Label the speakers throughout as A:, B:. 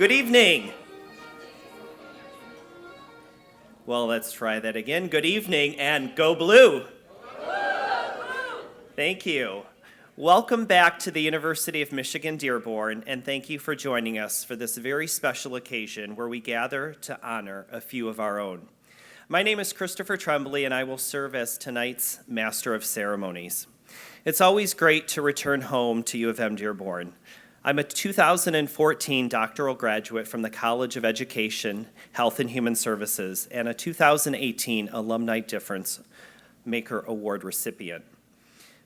A: Good evening. Well, let's try that again. Good evening and go blue. Thank you. Welcome back to the University of Michigan-Dearborn, and thank you for joining us for this very special occasion where we gather to honor a few of our own. My name is Christopher Tremblay, and I will serve as tonight's Master of Ceremonies. It's always great to return home to U of M-Dearborn. I'm a 2014 doctoral graduate from the College of Education, Health and Human Services, and a 2018 Alumni Difference Maker Award recipient.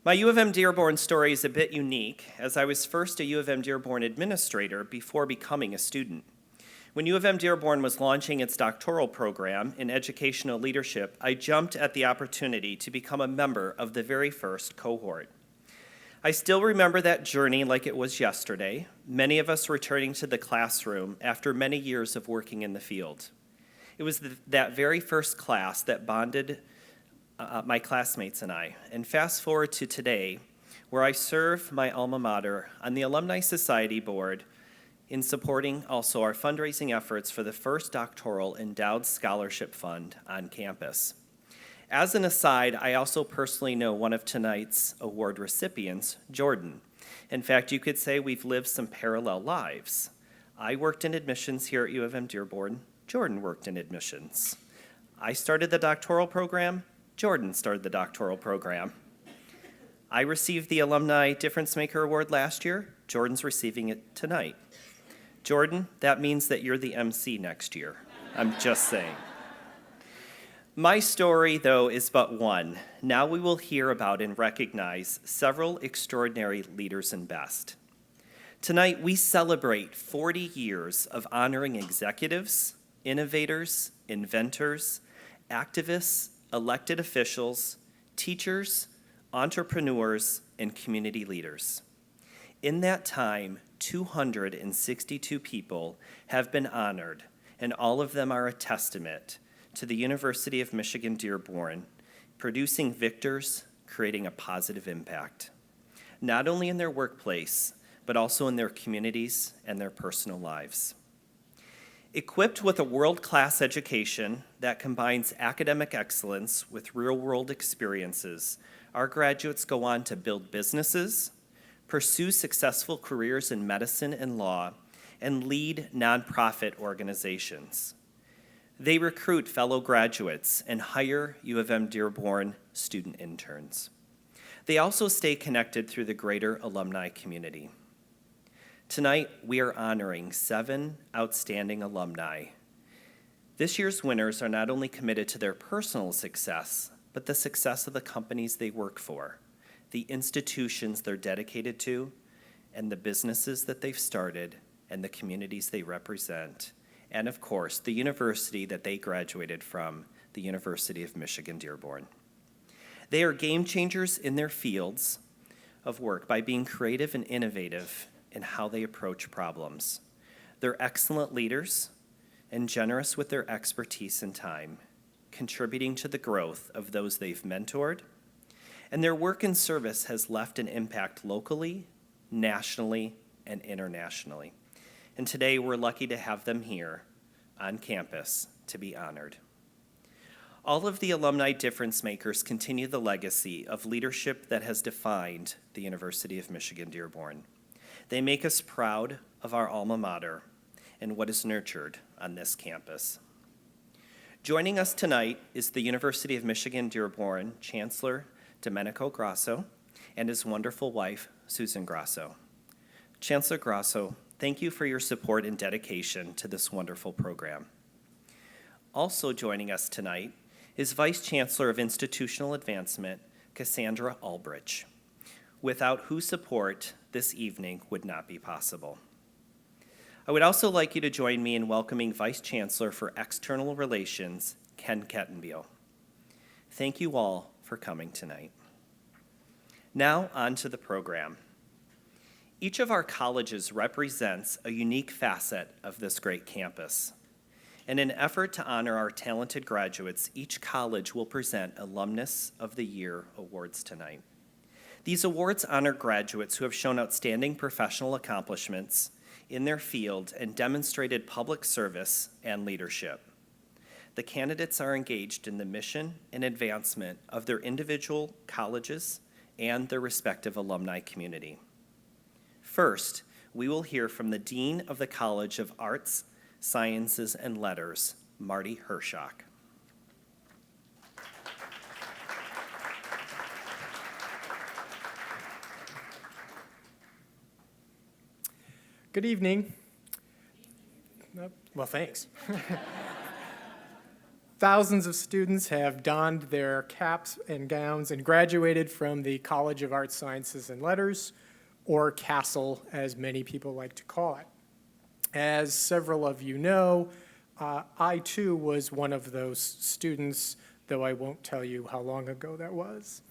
A: My U of M-Dearborn story is a bit unique, as I was first a U of M-Dearborn administrator before becoming a student. When U of M-Dearborn was launching its doctoral program in educational leadership, I jumped at the opportunity to become a member of the very first cohort. I still remember that journey like it was yesterday, many of us returning to the classroom after many years of working in the field. It was that very first class that bonded my classmates and I. And fast forward to today, where I serve my alma mater on the Alumni Society Board in supporting also our fundraising efforts for the first doctoral endowed scholarship fund on campus. As an aside, I also personally know one of tonight's award recipients, Jordan. In fact, you could say we've lived some parallel lives. I worked in admissions here at U of M-Dearborn. Jordan worked in admissions. I started the doctoral program. Jordan started the doctoral program. I received the Alumni Difference Maker Award last year. Jordan's receiving it tonight. Jordan, that means that you're the MC next year. I'm just saying. My story, though, is but one. Now we will hear about and recognize several extraordinary leaders and best. Tonight, we celebrate 40 years of honoring executives, innovators, inventors, activists, elected officials, teachers, entrepreneurs, and community leaders. In that time, 262 people have been honored, and all of them are a testament to the University of Michigan-Dearborn, producing victors, creating a positive impact, not only in their workplace, but also in their communities and their personal lives. Equipped with a world-class education that combines academic excellence with real-world experiences, our graduates go on to build businesses, pursue successful careers in medicine and law, and lead nonprofit organizations. They recruit fellow graduates and hire U of M-Dearborn student interns. They also stay connected through the greater alumni community. Tonight, we are honoring 7 outstanding alumni. This year's winners are not only committed to their personal success, but the success of the companies they work for, the institutions they're dedicated to, and the businesses that they've started, and the communities they represent, and of course, the university that they graduated from, the University of Michigan-Dearborn. They are game changers in their fields of work by being creative and innovative in how they approach problems. They're excellent leaders and generous with their expertise and time, contributing to the growth of those they've mentored, and their work and service has left an impact locally, nationally, and internationally. And today we're lucky to have them here on campus to be honored. All of the alumni difference makers continue the legacy of leadership that has defined the University of Michigan-Dearborn. They make us proud of our alma mater and what is nurtured on this campus. Joining us tonight is the University of Michigan-Dearborn Chancellor Domenico Grasso and his wonderful wife, Susan Grasso. Chancellor Grasso, thank you for your support and dedication to this wonderful program. Also joining us tonight is Vice Chancellor of Institutional Advancement, Cassandra Albrecht, without whose support this evening would not be possible. I would also like you to join me in welcoming Vice Chancellor for External Relations, Ken Kettenbiel. Thank you all for coming tonight. Now on to the program. Each of our colleges represents a unique facet of this great campus. In an effort to honor our talented graduates, each college will present Alumnus of the Year awards tonight. These awards honor graduates who have shown outstanding professional accomplishments in their field and demonstrated public service and leadership. The candidates are engaged in the mission and advancement of their individual colleges and their respective alumni community. First, we will hear from the Dean of the College of Arts, Sciences, and Letters, Marty Hershock.
B: Good evening. Well, thanks. Thousands of students have donned their caps and gowns and graduated from the College of Arts, Sciences, and Letters, or CASEL, as many people like to call it. As several of you know, I too was one of those students, though I won't tell you how long ago that was.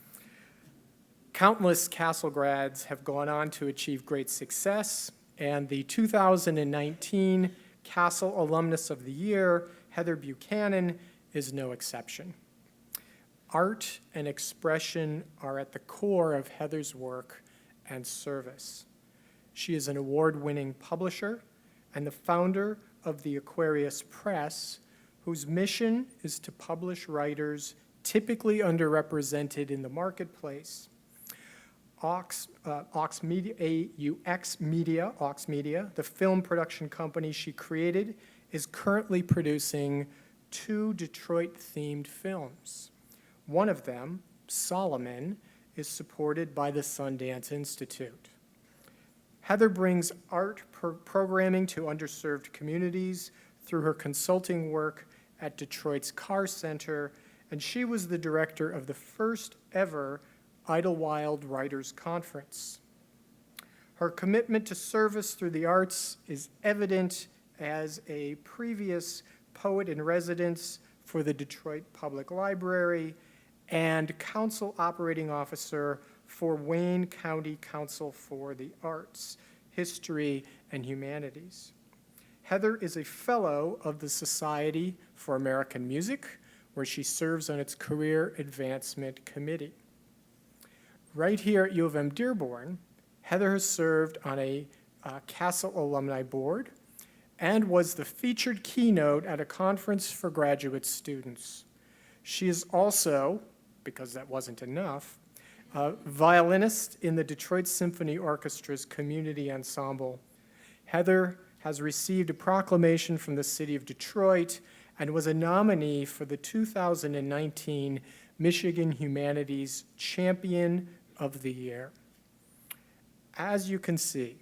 B: Countless CASEL grads have gone on to achieve great success, and the 2019 CASEL Alumnus of the Year, Heather Buchanan, is no exception. Art and expression are at the core of Heather's work and service. She is an award-winning publisher and the founder of the Aquarius Press, whose mission is to publish writers typically underrepresented in the marketplace. Aux Media, the film production company she created, is currently producing 2 Detroit-themed films. One of them, Solomon, is supported by the Sundance Institute. Heather brings art programming to underserved communities through her consulting work at Detroit's Carr Center, and she was the director of the first ever Idlewild Writers Conference. Her commitment to service through the arts is evident as a previous poet in residence for the Detroit Public Library and council operating officer for Wayne County Council for the Arts, History, and Humanities. Heather is a fellow of the Society for American Music, where she serves on its Career Advancement Committee. Right here at U of M-Dearborn, Heather has served on a CASEL alumni board and was the featured keynote at a conference for graduate students. She is also, because that wasn't enough, a violinist in the Detroit Symphony Orchestra's community ensemble. Heather has received a proclamation from the city of Detroit and was a nominee for the 2019 Michigan Humanities Champion of the Year. As you can see,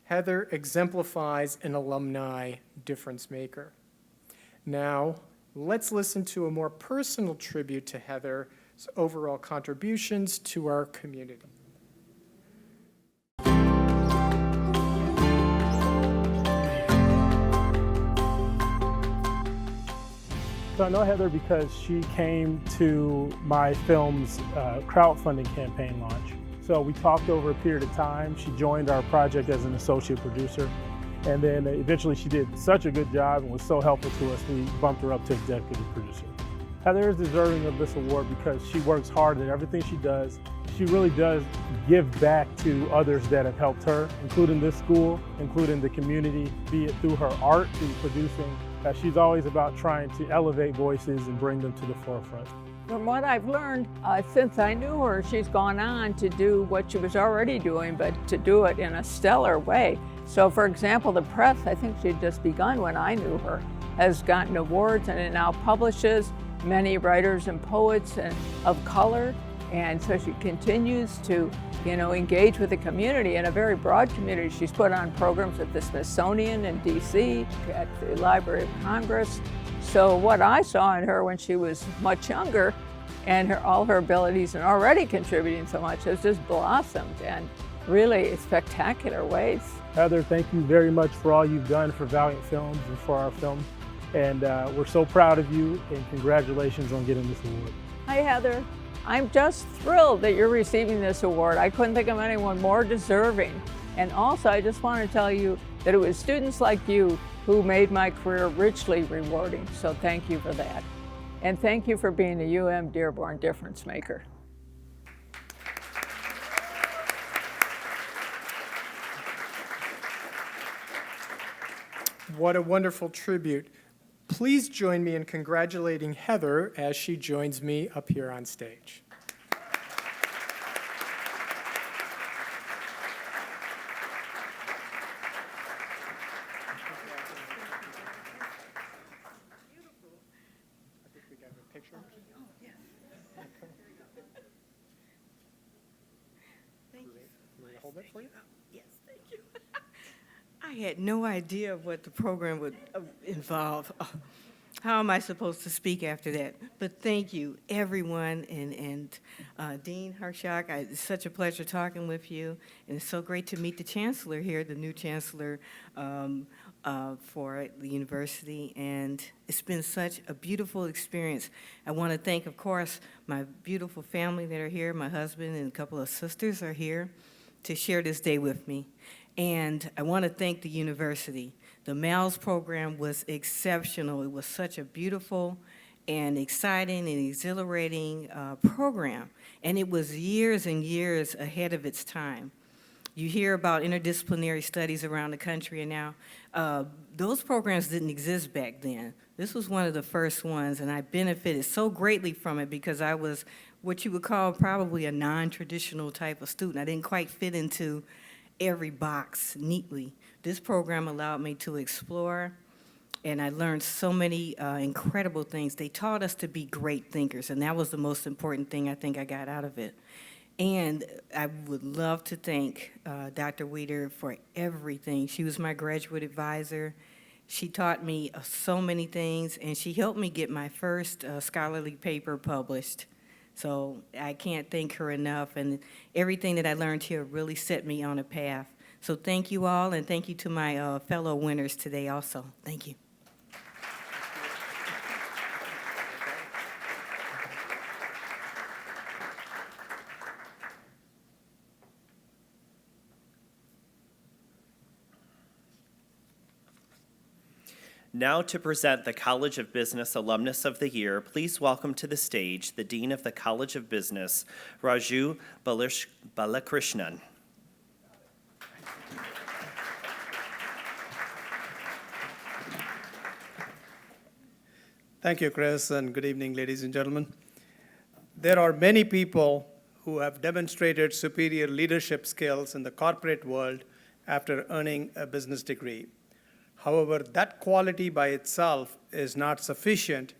B: Heather exemplifies an alumni difference maker. Now, let's listen to a more personal tribute to Heather's overall contributions to our community.
C: So I know Heather because she came to my film's crowdfunding campaign launch. So we talked over a period of time. She joined our project as an associate producer. And then eventually she did such a good job and was so helpful to us, we bumped her up to executive producer. Heather is deserving of this award because she works hard at everything she does. She really does give back to others that have helped her, including this school, including the community, be it through her art, through producing. She's always about trying to elevate voices and bring them to the forefront.
D: From what I've learned, since I knew her, she's gone on to do what she was already doing, but to do it in a stellar way. So for example, the press, I think she'd just begun when I knew her, has gotten awards and it now publishes many writers and poets of color. And so she continues to, engage with the community in a very broad community. She's put on programs at the Smithsonian in DC, at the Library of Congress. So what I saw in her when she was much younger and all her abilities and already contributing so much has just blossomed and really in spectacular ways.
C: Heather, thank you very much for all you've done for Valiant Films and for our film. And we're so proud of you and congratulations on getting this award.
D: Hi, Heather. I'm just thrilled that you're receiving this award. I couldn't think of anyone more deserving. And also, I just want to tell you that it was students like you who made my career richly rewarding. So thank you for that. And thank you for being a UM-Dearborn difference maker.
B: What a wonderful tribute. Please join me in congratulating Heather as she joins me up here on stage. I think we got a picture.
E: Thank you.
B: Will you hold it for you?
E: Yes, thank you. I had no idea what the program would involve. How am I supposed to speak after that? But thank you, everyone, and Dean Harshak. It's such a pleasure talking with you, and it's so great to meet the chancellor here, the new chancellor for the university, and it's been such a beautiful experience. I want to thank, of course, my beautiful family that are here. My husband and a couple of sisters are here to share this day with me. And I want to thank the university. The MALS program was exceptional. It was such a beautiful and exciting and exhilarating program. And it was years and years ahead of its time. You hear about interdisciplinary studies around the country, and now those programs didn't exist back then. This was one of the first ones, and I benefited so greatly from it because I was what you would call probably a non-traditional type of student. I didn't quite fit into every box neatly. This program allowed me to explore, and I learned so many incredible things. They taught us to be great thinkers, and that was the most important thing I think I got out of it. And I would love to thank Dr. Weeder for everything. She was my graduate advisor. She taught me so many things, and she helped me get my first scholarly paper published. So I can't thank her enough, and everything that I learned here really set me on a path. So thank you all, and thank you to my fellow winners today also. Thank you.
A: Now to present the College of Business Alumnus of the Year, please welcome to the stage the Dean of the College of Business, Raju Balakrishnan.
F: Thank you, Chris, and good evening, ladies and gentlemen. There are many people who have demonstrated superior leadership skills in the corporate world after earning a business degree. However, that quality by itself is not sufficient,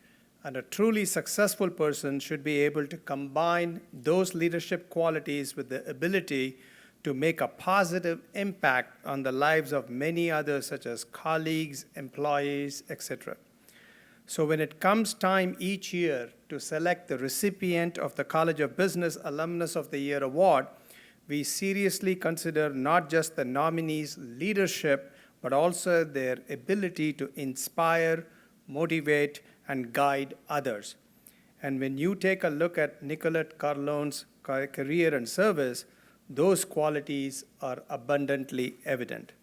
F: and a truly successful person should be able to combine those leadership qualities with the ability to make a positive impact on the lives of many others, such as colleagues, employees, etc. So when it comes time each year to select the recipient of the College of Business Alumnus of the Year award, we seriously consider not just the nominees' leadership, but also their ability to inspire, motivate, and guide others. And when you take a look at Nicolette Carlone's career and service, those qualities are abundantly evident.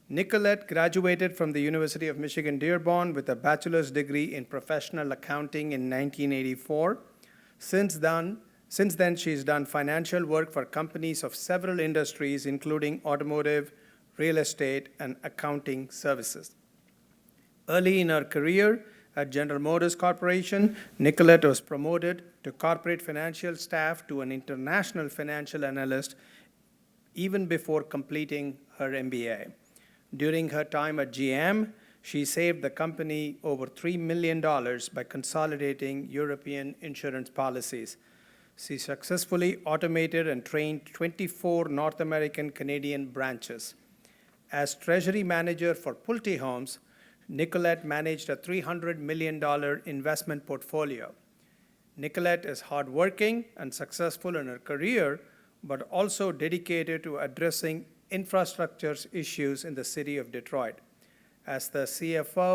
F: Nicolette graduated from the University of Michigan-Dearborn with a bachelor's degree in professional accounting in 1984. Since then, she's done financial work for companies of several industries, including automotive, real estate, and accounting services. Early in her career at General Motors Corporation, Nicolette was promoted to corporate financial staff to an international financial analyst even before completing her MBA. During her time at GM, she saved the company over $3 million by consolidating European insurance policies. She successfully automated and trained 24 North American Canadian branches. As Treasury Manager for Pulte Homes, Nicolette managed a $300 million investment portfolio. Nicolette is hardworking and successful in her career, but also dedicated to addressing infrastructure issues in the city of Detroit. As the CFO/COO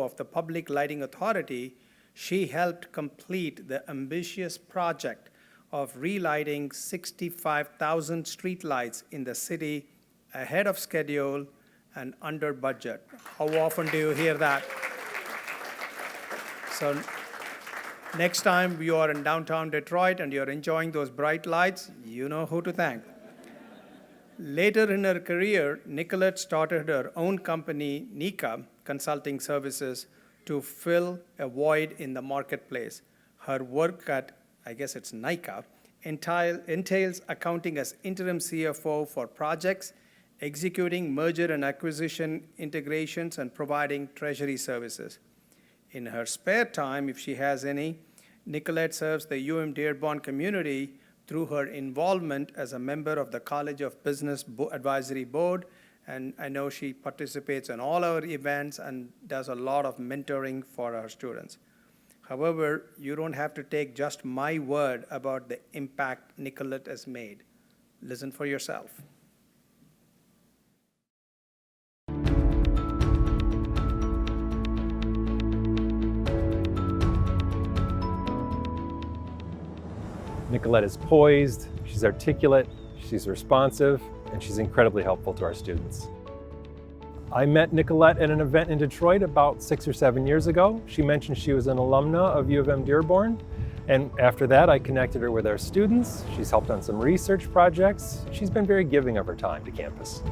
F: of the Public Lighting Authority, she helped complete the ambitious project of relighting 65,000 streetlights in the city ahead of schedule and under budget. How often do you hear that? So next time you are in downtown Detroit and you're enjoying those bright lights, you know who to thank. Later in her career, Nicolette started her own company, Nika Consulting Services, to fill a void in the marketplace. Her work at, I guess it's Nika, entails accounting as interim CFO for projects, executing merger and acquisition integrations, and providing treasury services. In her spare time, if she has any, Nicolette serves the UM-Dearborn community through her involvement as a member of the College of Business Advisory Board, and I know she participates in all our events and does a lot of mentoring for our students. However, you don't have to take just my word about the impact Nicolette has made. Listen for yourself.
G: Nicolette is poised, she's articulate, she's responsive, and she's incredibly helpful to our students. I met Nicolette at an event in Detroit about 6 or 7 years ago. She mentioned she was an alumna of U of M-Dearborn, and after that I connected her with our students. She's helped on some research projects. She's been very giving of her time to campus.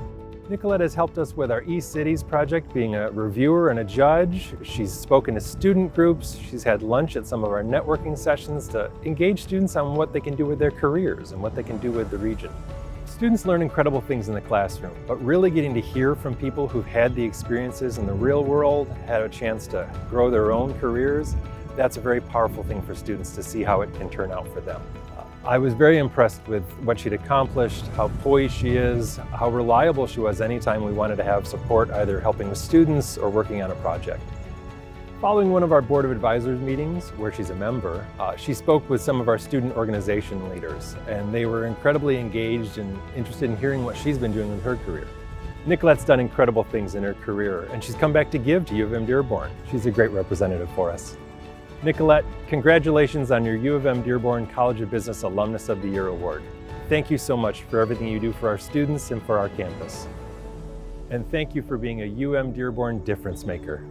G: Nicolette has helped us with our E-Cities project, being a reviewer and a judge. She's spoken to student groups. She's had lunch at some of our networking sessions to engage students on what they can do with their careers and what they can do with the region. Students learn incredible things in the classroom, but really getting to hear from people who've had the experiences in the real world, had a chance to grow their own careers, that's a very powerful thing for students to see how it can turn out for them. I was very impressed with what she'd accomplished, how poised she is, how reliable she was anytime we wanted to have support, either helping with students or working on a project. Following one of our Board of Advisors meetings, where she's a member, she spoke with some of our student organization leaders, and they were incredibly engaged and interested in hearing what she's been doing with her career. Nicolette's done incredible things in her career, and she's come back to give to U of M-Dearborn. She's a great representative for us. Nicolette, congratulations on your U of M-Dearborn College of Business Alumnus of the Year Award. Thank you so much for everything you do for our students and for our campus. And thank you for being a UM-Dearborn difference maker.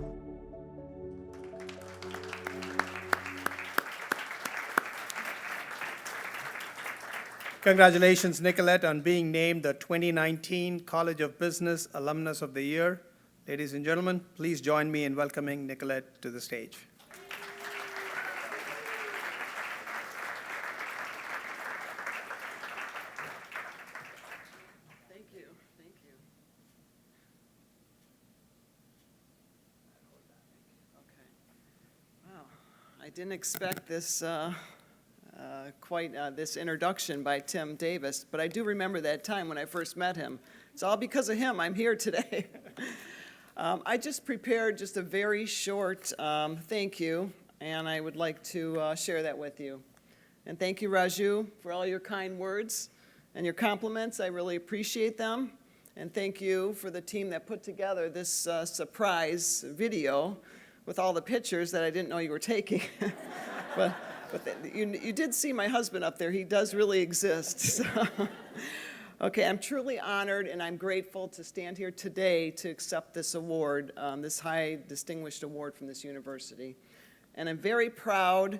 F: Congratulations, Nicolette, on being named the 2019 College of Business Alumnus of the Year. Ladies and gentlemen, please join me in welcoming Nicolette to the stage.
H: Thank you. Okay. Wow, I didn't expect this this introduction by Tim Davis, but I do remember that time when I first met him. It's all because of him I'm here today. I just prepared just a very short thank you, and I would like to share that with you. And thank you, Raju, for all your kind words and your compliments. I really appreciate them. And thank you for the team that put together this surprise video with all the pictures that I didn't know you were taking. But you did see my husband up there. He does really exist. So. Okay, I'm truly honored and I'm grateful to stand here today to accept this award, this high distinguished award from this university. And I'm very proud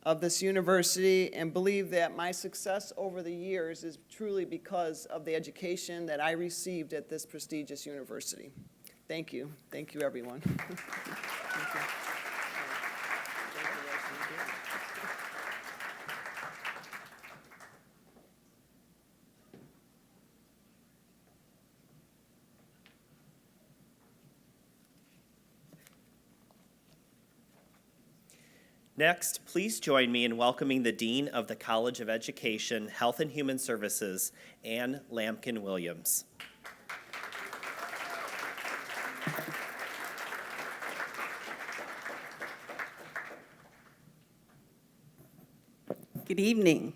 H: of this university and believe that my success over the years is truly because of the education that I received at this prestigious university. Thank you. Thank you, everyone. Thank you.
A: Next, please join me in welcoming the Dean of the College of Education, Health and Human Services, Ann Lampkin-Williams.
I: Good evening.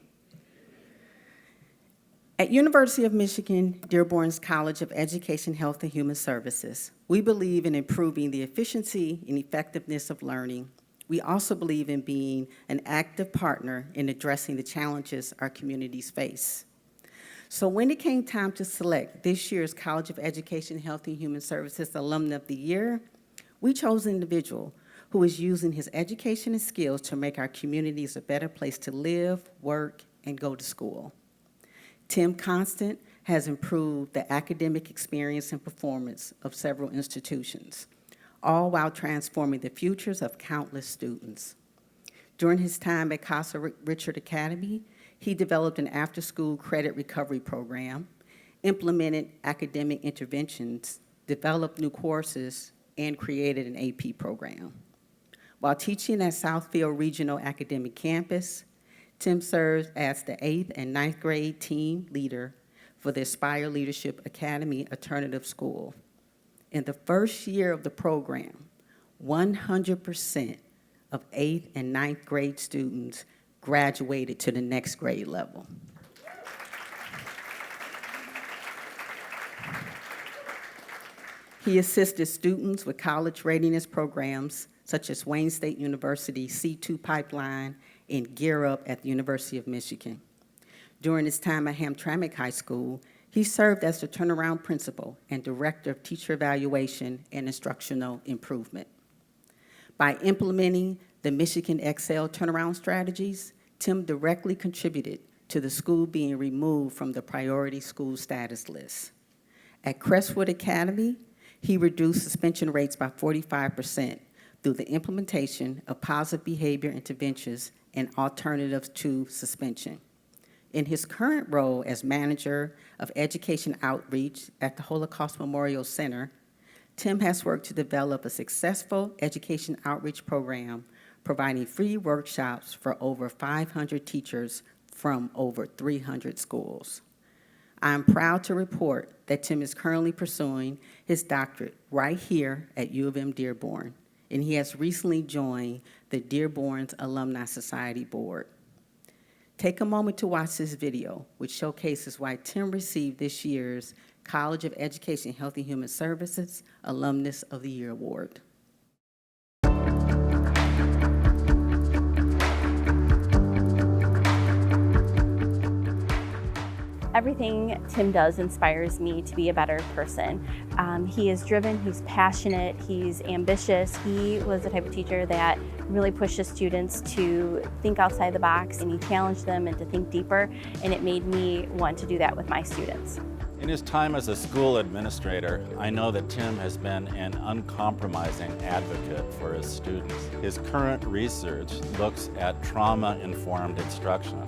I: At University of Michigan-Dearborn's College of Education, Health and Human Services, we believe in improving the efficiency and effectiveness of learning. We also believe in being an active partner in addressing the challenges our communities face. So when it came time to select this year's College of Education, Health and Human Services Alumni of the Year, we chose an individual who is using his education and skills to make our communities a better place to live, work, and go to school. Tim Constant has improved the academic experience and performance of several institutions, all while transforming the futures of countless students. During his time at Casa Richard Academy, he developed an after-school credit recovery program, implemented academic interventions, developed new courses, and created an AP program. While teaching at Southfield Regional Academic Campus, Tim serves as the 8th and 9th grade team leader for the Aspire Leadership Academy Alternative School. In the first year of the program, 100% of 8th and 9th grade students graduated to the next grade level. He assisted students with college readiness programs such as Wayne State University C2 Pipeline and Gear Up at the University of Michigan. During his time at Hamtramck High School, he served as the turnaround principal and director of teacher evaluation and instructional improvement. By implementing the Michigan Excel turnaround strategies, Tim directly contributed to the school being removed from the priority school status list. At Crestwood Academy, he reduced suspension rates by 45% through the implementation of positive behavior interventions and alternatives to suspension. In his current role as manager of education outreach at the Holocaust Memorial Center, Tim has worked to develop a successful education outreach program, providing free workshops for over 500 teachers from over 300 schools. I am proud to report that Tim is currently pursuing his doctorate right here at UM-Dearborn, and he has recently joined the Dearborn's Alumni Society Board. Take a moment to watch this video, which showcases why Tim received this year's College of Education, Health and Human Services Alumnus of the Year Award.
J: Everything Tim does inspires me to be a better person. He is driven, he's passionate, he's ambitious. He was the type of teacher that really pushed his students to think outside the box, and he challenged them and to think deeper, and it made me want to do that with my students.
K: In his time as a school administrator, I know that Tim has been an uncompromising advocate for his students. His current research looks at trauma-informed instruction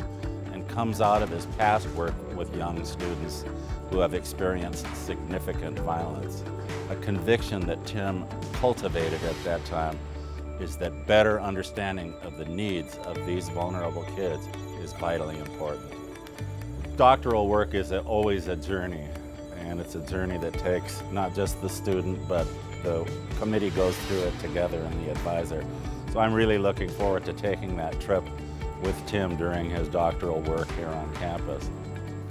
K: and comes out of his past work with young students who have experienced significant violence. A conviction that Tim cultivated at that time is that better understanding of the needs of these vulnerable kids is vitally important. Doctoral work is always a journey, and it's a journey that takes not just the student, but the committee goes through it together and the advisor. So I'm really looking forward to taking that trip with Tim during his doctoral work here on campus.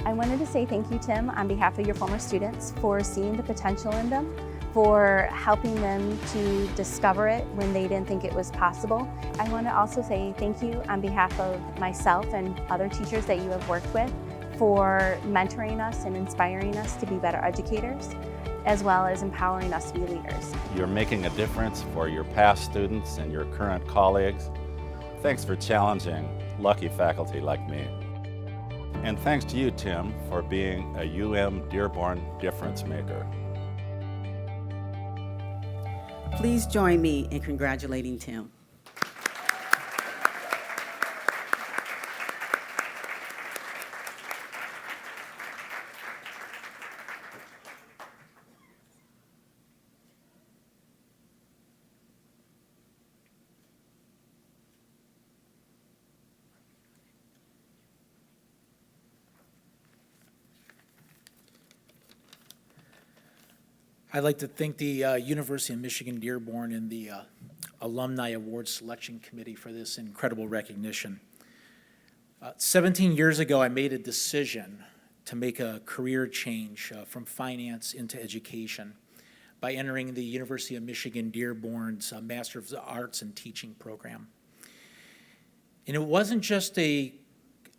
J: I wanted to say thank you, Tim, on behalf of your former students for seeing the potential in them, for helping them to discover it when they didn't think it was possible. I want to also say thank you on behalf of myself and other teachers that you have worked with for mentoring us and inspiring us to be better educators, as well as empowering us to be leaders.
K: You're making a difference for your past students and your current colleagues. Thanks for challenging lucky faculty like me. And thanks to you, Tim, for being a UM-Dearborn difference maker.
I: Please join me in congratulating Tim.
L: I'd like to thank the University of Michigan-Dearborn and the Alumni Award Selection Committee for this incredible recognition. 17 years ago, I made a decision to make a career change from finance into education by entering the University of Michigan-Dearborn's Master of the Arts in Teaching program. And it wasn't just a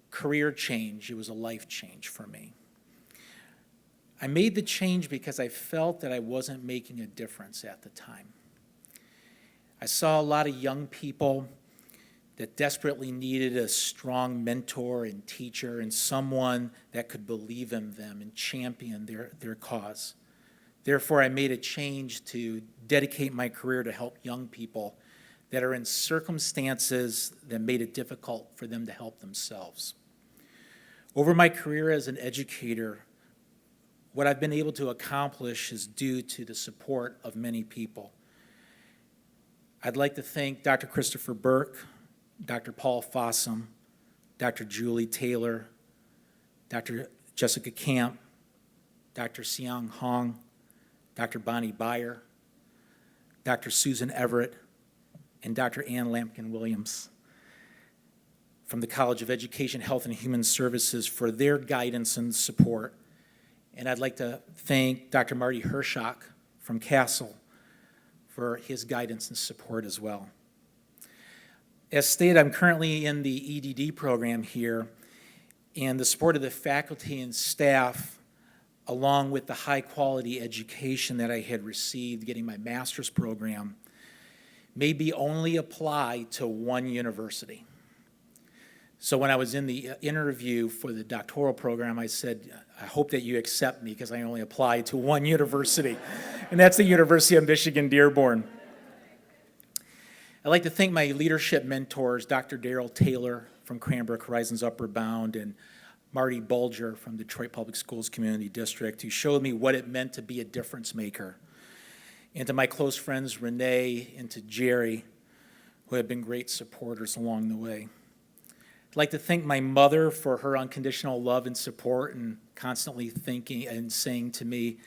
L: career change, it was a life change for me. I made the change because I felt that I wasn't making a difference at the time. I saw a lot of young people that desperately needed a strong mentor and teacher and someone that could believe in them and champion their cause. Therefore, I made a change to dedicate my career to help young people that are in circumstances that made it difficult for them to help themselves. Over my career as an educator, what I've been able to accomplish is due to the support of many people. I'd like to thank Dr. Christopher Burke, Dr. Paul Fossum, Dr. Julie Taylor, Dr. Jessica Camp, Dr. Siang Hong, Dr. Bonnie Beyer, Dr. Susan Everett, and Dr. Ann Lampkin-Williams from the College of Education, Health, and Human Services for their guidance and support. And I'd like to thank Dr. Marty Hershock from Castle for his guidance and support as well. As stated, I'm currently in the EDD program here, and the support of the faculty and staff, along with the high-quality education that I had received getting my master's program, may be only applied to one university. So when I was in the interview for the doctoral program, I said, I hope that you accept me because I only apply to one university, and that's the University of Michigan-Dearborn. I'd like to thank my leadership mentors, Dr. Darrell Taylor from Cranbrook Horizons Upper Bound and Marty Bulger from Detroit Public Schools Community District, who showed me what it meant to be a difference maker. And to my close friends, Renee, and to Jerry, who have been great supporters along the way. I'd like to thank my mother for her unconditional love and support and constantly thinking and saying to me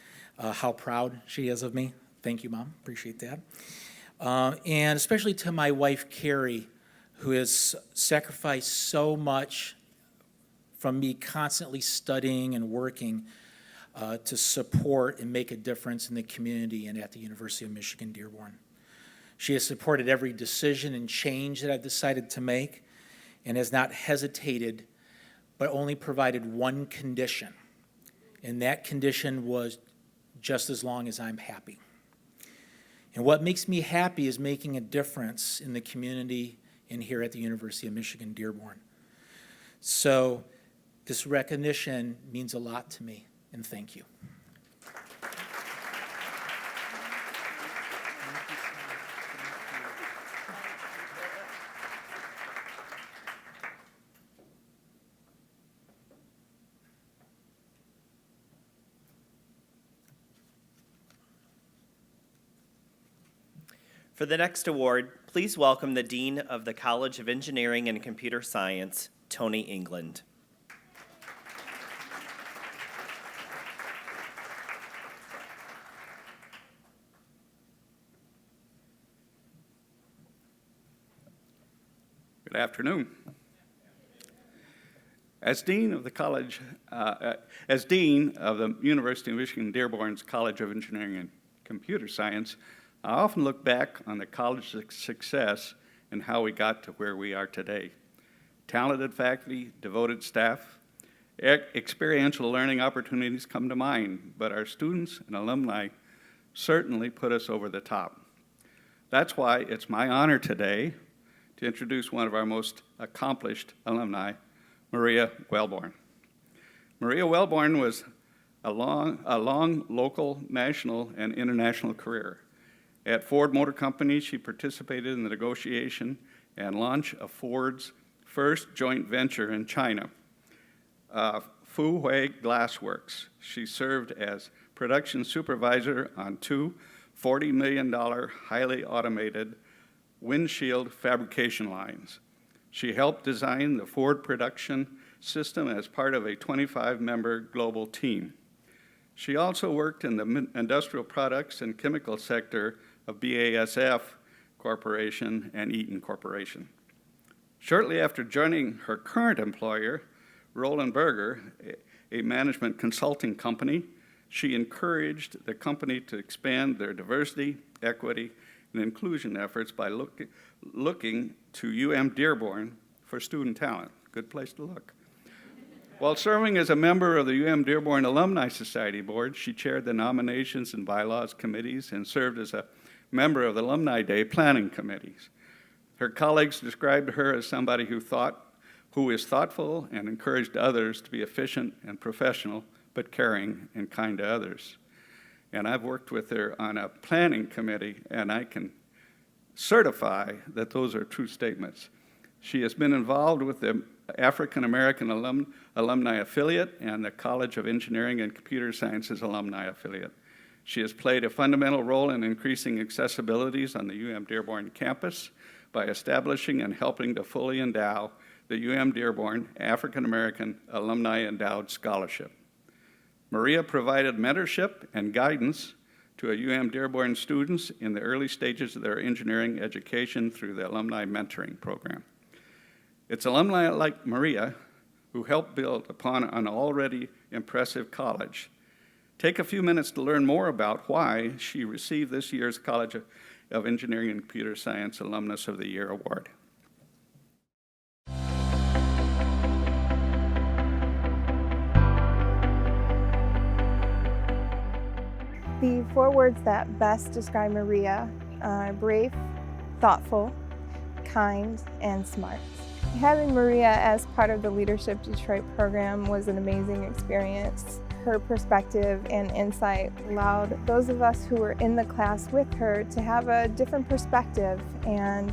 L: how proud she is of me. Thank you, Mom. Appreciate that. And especially to my wife, Carrie, who has sacrificed so much from me constantly studying and working to support and make a difference in the community and at the University of Michigan-Dearborn. She has supported every decision and change that I've decided to make and has not hesitated, but only provided one condition. And that condition was just as long as I'm happy. And what makes me happy is making a difference in the community and here at the University of Michigan-Dearborn. So this recognition means a lot to me, and thank you.
A: For the next award, please welcome the Dean of the College of Engineering and Computer Science, Tony England.
M: Good afternoon. As Dean of the University of Michigan-Dearborn's College of Engineering and Computer Science, I often look back on the college's success and how we got to where we are today. Talented faculty, devoted staff, experiential learning opportunities come to mind, but our students and alumni certainly put us over the top. That's why it's my honor today to introduce one of our most accomplished alumni, Maria Wellborn. Maria Wellborn was a long local, national, and international career. At Ford Motor Company, she participated in the negotiation and launch of Ford's first joint venture in China, Fuhui Glassworks. She served as production supervisor on two $40 million highly automated windshield fabrication lines. She helped design the Ford production system as part of a 25-member global team. She also worked in the industrial products and chemical sector of BASF Corporation and Eaton Corporation. Shortly after joining her current employer, Roland Berger, a management consulting company, she encouraged the company to expand their diversity, equity, and inclusion efforts by looking to UM-Dearborn for student talent. Good place to look. While serving as a member of the UM-Dearborn Alumni Society Board, she chaired the Nominations and Bylaws Committees and served as a member of the Alumni Day planning committees. Her colleagues described her as somebody who is thoughtful and encouraged others to be efficient and professional, but caring and kind to others. And I've worked with her on a planning committee, and I can certify that those are true statements. She has been involved with the African American Alumni Affiliate and the College of Engineering and Computer Sciences Alumni Affiliate. She has played a fundamental role in increasing accessibilities on the UM-Dearborn campus by establishing and helping to fully endow the UM-Dearborn African American Alumni Endowed Scholarship. Maria provided mentorship and guidance to UM-Dearborn students in the early stages of their engineering education through the Alumni Mentoring Program. It's alumni like Maria who helped build upon an already impressive college. Take a few minutes to learn more about why she received this year's College of Engineering and Computer Science Alumnus of the Year Award.
N: The 4 words that best describe Maria are brave, thoughtful, kind, and smart. Having Maria as part of the Leadership Detroit program was an amazing experience. Her perspective and insight allowed those of us who were in the class with her to have a different perspective and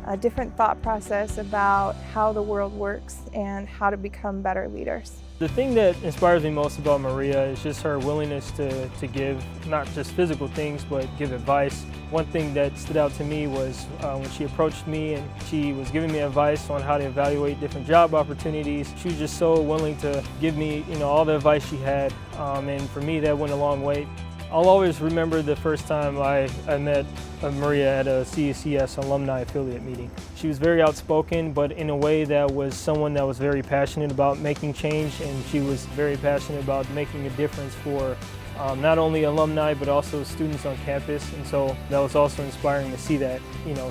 N: a different thought process about how the world works and how to become better leaders.
C: The thing that inspires me most about Maria is just her willingness to give not just physical things, but give advice. One thing that stood out to me was when she approached me and she was giving me advice on how to evaluate different job opportunities. She was just so willing to give me, all the advice she had, and for me that went a long way. I'll always remember the first time I met Maria at a CECS alumni affiliate meeting. She was very outspoken, but in a way that was someone that was very passionate about making change, and she was very passionate about making a difference for not only alumni, but also students on campus. And so that was also inspiring to see that,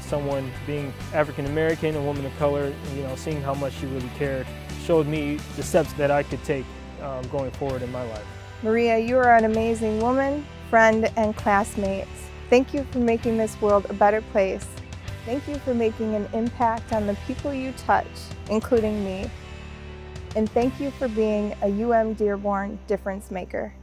C: someone being African American, a woman of color, seeing how much she really cared, showed me the steps that I could take going forward in my life.
N: Maria, you are an amazing woman, friend, and classmate. Thank you for making this world a better place. Thank you for making an impact on the people you touch, including me. And thank you for being a UM-Dearborn difference maker.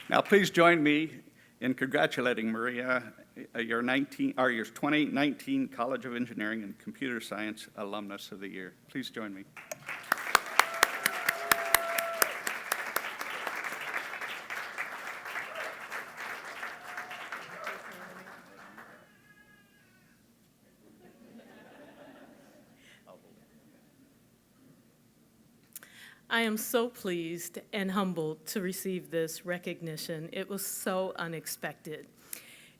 M: Now please join me in congratulating Maria, your 2019 College of Engineering and Computer Science Alumnus of the Year. Please join me.
O: I am so pleased and humbled to receive this recognition. It was so unexpected.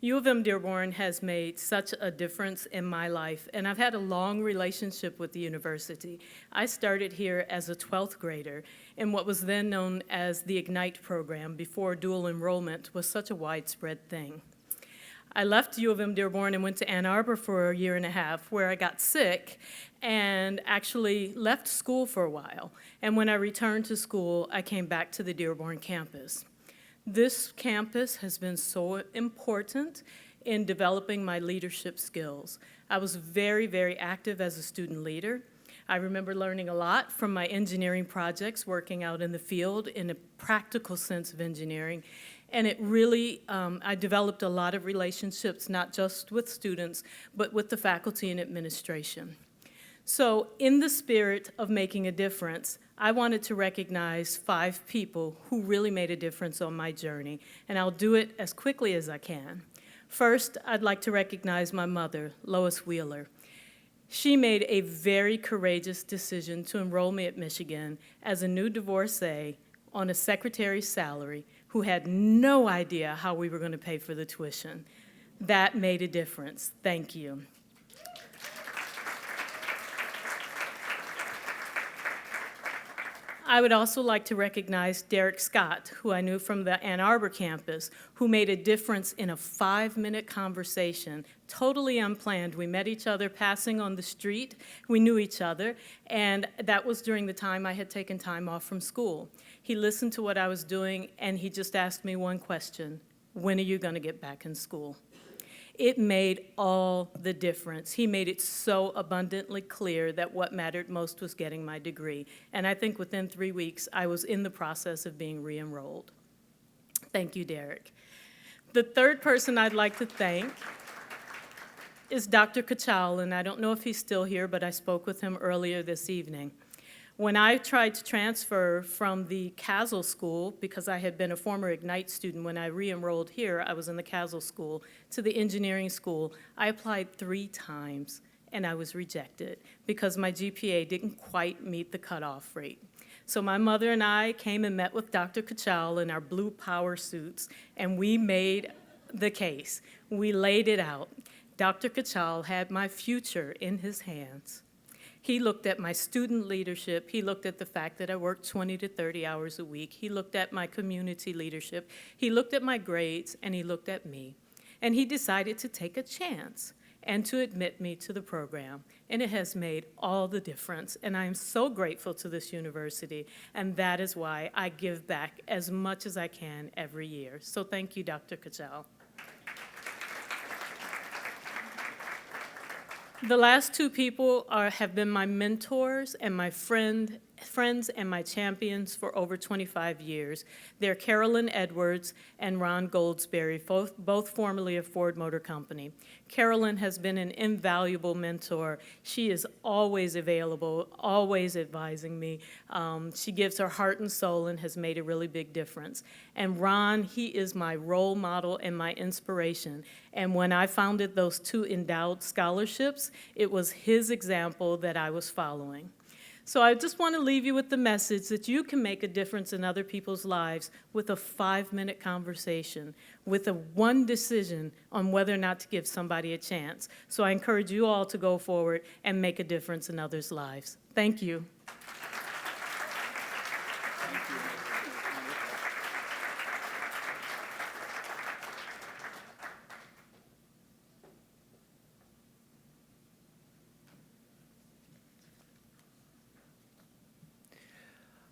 O: U of M-Dearborn has made such a difference in my life, and I've had a long relationship with the university. I started here as a 12th grader in what was then known as the Ignite program before dual enrollment was such a widespread thing. I left U of M-Dearborn and went to Ann Arbor for a year and a half, where I got sick and actually left school for a while. And when I returned to school, I came back to the Dearborn campus. This campus has been so important in developing my leadership skills. I was very, very active as a student leader. I remember learning a lot from my engineering projects, working out in the field in a practical sense of engineering. And it really, I developed a lot of relationships, not just with students, but with the faculty and administration. So in the spirit of making a difference, I wanted to recognize 5 people who really made a difference on my journey, and I'll do it as quickly as I can. First, I'd like to recognize my mother, Lois Wheeler. She made a very courageous decision to enroll me at Michigan as a new divorcee on a secretary's salary who had no idea how we were going to pay for the tuition. That made a difference. Thank you. I would also like to recognize Derek Scott, who I knew from the Ann Arbor campus, who made a difference in a 5-minute conversation, totally unplanned. We met each other passing on the street. We knew each other, and that was during the time I had taken time off from school. He listened to what I was doing, and he just asked me one question: when are you going to get back in school? It made all the difference. He made it so abundantly clear that what mattered most was getting my degree. And I think within 3 weeks, I was in the process of being re-enrolled. Thank you, Derek. The third person I'd like to thank is Dr. Kachal, and I don't know if he's still here, but I spoke with him earlier this evening. When I tried to transfer from the Castle School, because I had been a former Ignite student, when I re-enrolled here, I was in the Castle School, to the engineering school, I applied 3 times, and I was rejected because my GPA didn't quite meet the cutoff rate. So my mother and I came and met with Dr. Kachal in our blue power suits, and we made the case. We laid it out. Dr. Kachal had my future in his hands. He looked at my student leadership. He looked at the fact that I worked 20 to 30 hours a week. He looked at my community leadership. He looked at my grades, and he looked at me. And he decided to take a chance and to admit me to the program. And it has made all the difference. And I am so grateful to this university, and that is why I give back as much as I can every year. So thank you, Dr. Kachal. The last 2 people have been my mentors and my friends and my champions for over 25 years. They're Carolyn Edwards and Ron Goldsberry, both formerly of Ford Motor Company. Carolyn has been an invaluable mentor. She is always available, always advising me. She gives her heart and soul and has made a really big difference. And Ron, he is my role model and my inspiration. And when I founded those 2 endowed scholarships, it was his example that I was following. So I just want to leave you with the message that you can make a difference in other people's lives with a 5-minute conversation, with a one decision on whether or not to give somebody a chance. So I encourage you all to go forward and make a difference in others' lives. Thank you.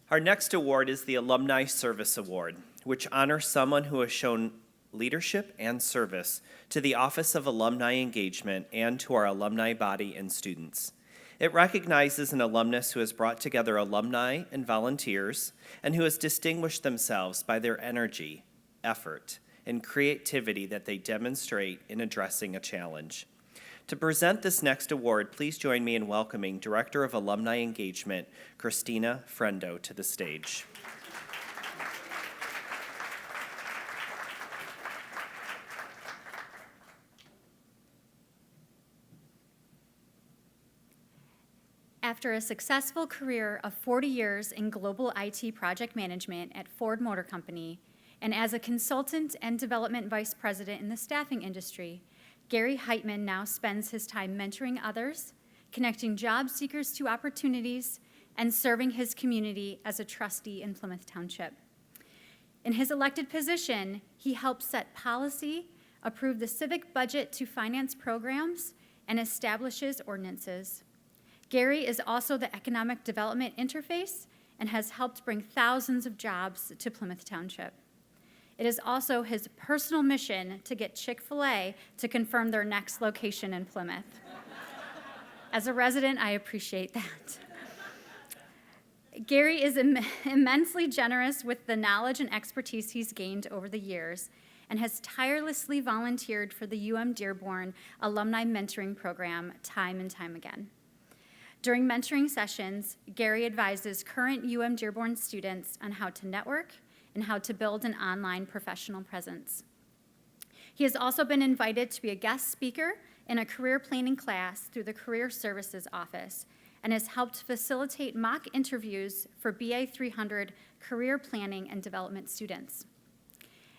A: Our next award is the Alumni Service Award, which honors someone who has shown leadership and service to the Office of Alumni Engagement and to our alumni body and students. It recognizes an alumnus who has brought together alumni and volunteers and who has distinguished themselves by their energy, effort, and creativity that they demonstrate in addressing a challenge. To present this next award, please join me in welcoming Director of Alumni Engagement, Christina Frendo, to the stage.
P: After a successful career of 40 years in global IT project management at Ford Motor Company, and as a consultant and development vice president in the staffing industry, Gary Heitman now spends his time mentoring others, connecting job seekers to opportunities, and serving his community as a trustee in Plymouth Township. In his elected position, he helps set policy, approve the civic budget to finance programs, and establishes ordinances. Gary is also the economic development interface and has helped bring thousands of jobs to Plymouth Township. It is also his personal mission to get Chick-fil-A to confirm their next location in Plymouth. As a resident, I appreciate that. Gary is immensely generous with the knowledge and expertise he's gained over the years and has tirelessly volunteered for the UM-Dearborn Alumni Mentoring Program time and time again. During mentoring sessions, Gary advises current UM-Dearborn students on how to network and how to build an online professional presence. He has also been invited to be a guest speaker in a career planning class through the Career Services Office and has helped facilitate mock interviews for BA 300 career planning and development students.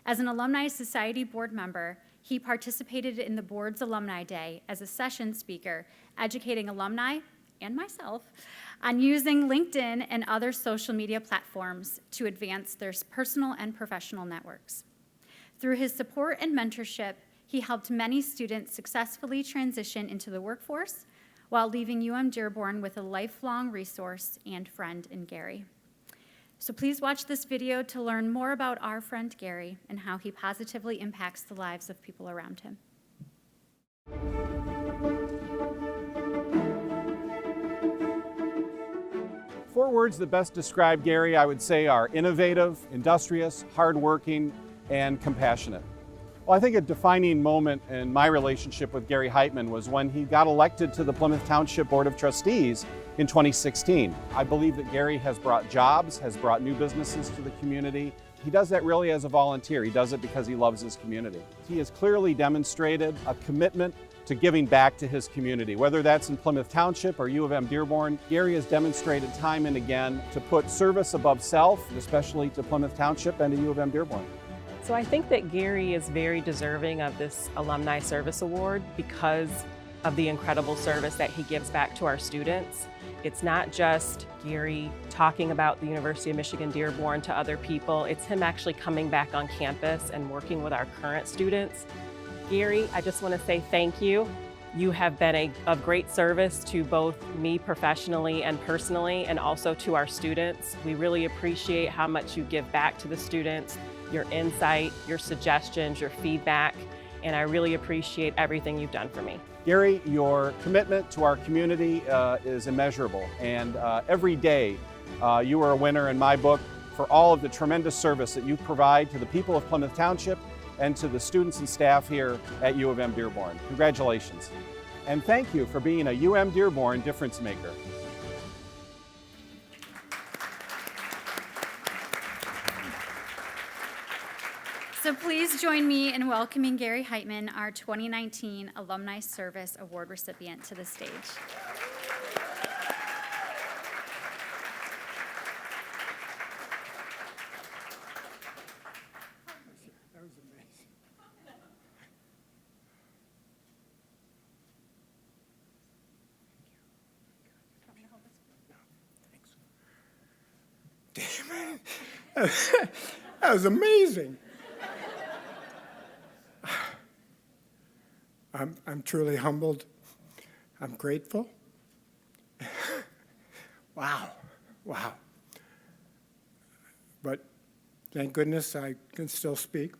P: As an Alumni Society board member, he participated in the board's Alumni Day as a session speaker, educating alumni and myself on using LinkedIn and other social media platforms to advance their personal and professional networks. Through his support and mentorship, he helped many students successfully transition into the workforce while leaving UM-Dearborn with a lifelong resource and friend in Gary. So please watch this video to learn more about our friend Gary and how he positively impacts the lives of people around him.
Q: 4 words that best describe Gary, I would say, are innovative, industrious, hardworking, and compassionate. Well, I think a defining moment in my relationship with Gary Heitman was when he got elected to the Plymouth Township Board of Trustees in 2016. I believe that Gary has brought jobs, has brought new businesses to the community. He does that really as a volunteer. He does it because he loves his community. He has clearly demonstrated a commitment to giving back to his community. Whether that's in Plymouth Township or U of M-Dearborn, Gary has demonstrated time and again to put service above self, especially to Plymouth Township and to U of M-Dearborn.
R: So I think that Gary is very deserving of this Alumni Service Award because of the incredible service that he gives back to our students. It's not just Gary talking about the University of Michigan-Dearborn to other people. It's him actually coming back on campus and working with our current students. Gary, I just want to say thank you. You have been of great service to both me professionally and personally, and also to our students. We really appreciate how much you give back to the students, your insight, your suggestions, your feedback, and I really appreciate everything you've done for me.
Q: Gary, your commitment to our community is immeasurable, and every day you are a winner in my book for all of the tremendous service that you provide to the people of Plymouth Township and to the students and staff here at U of M-Dearborn. Congratulations. And thank you for being a UM-Dearborn difference maker.
P: So please join me in welcoming Gary Heitman, our 2019 Alumni Service Award recipient, to the stage.
B: That was amazing. I'm truly humbled. I'm grateful. Wow. But thank goodness I can still speak.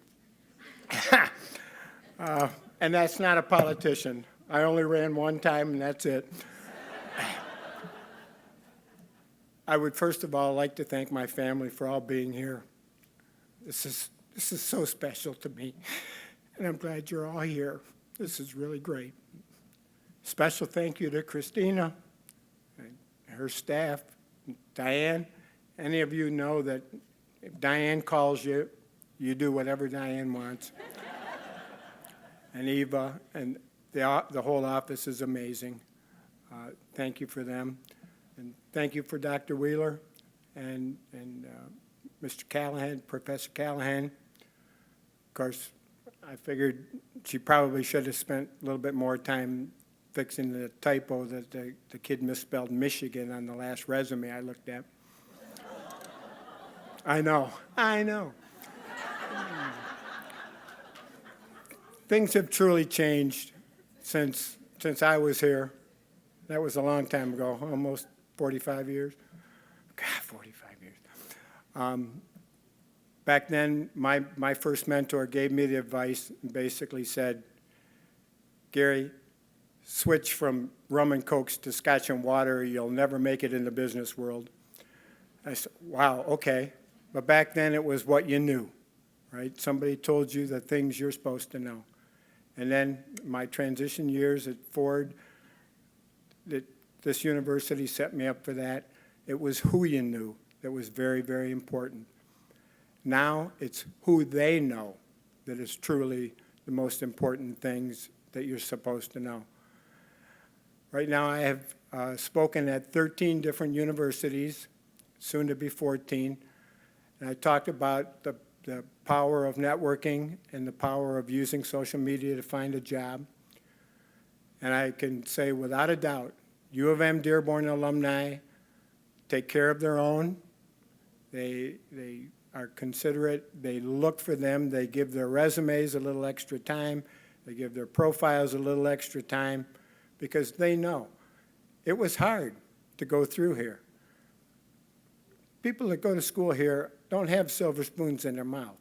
B: And that's not a politician. I only ran one time, and that's it. I would first of all like to thank my family for all being here. This is so special to me, and I'm glad you're all here. This is really great. Special thank you to Christina and her staff, Diane. Any of you know that if Diane calls you, you do whatever Diane wants. And Eva, and the whole office is amazing. Thank you for them. And thank you for Dr. Wheeler and Mr. Callahan, Professor Callahan. Of course, I figured she probably should have spent a little bit more time fixing the typo that the kid misspelled Michigan on the last resume I looked at. I know. Things have truly changed since I was here. That was a long time ago, almost 45 years. God, 45 years. Back then, my first mentor gave me the advice and basically said, Gary, switch from rum and cokes to scotch and water, or you'll never make it in the business world. I said, wow, okay. But back then it was what you knew, right? Somebody told you the things you're supposed to know. And then my transition years at Ford, this university set me up for that. It was who you knew that was very, very important. Now it's who they know that is truly the most important things that you're supposed to know. Right now I have spoken at 13 different universities, soon to be 14, and I talked about the power of networking and the power of using social media to find a job. And I can say without a doubt, U of M-Dearborn alumni take care of their own. They are considerate. They look for them. They give their resumes a little extra time. They give their profiles a little extra time because they know it was hard to go through here. People that go to school here don't have silver spoons in their mouth.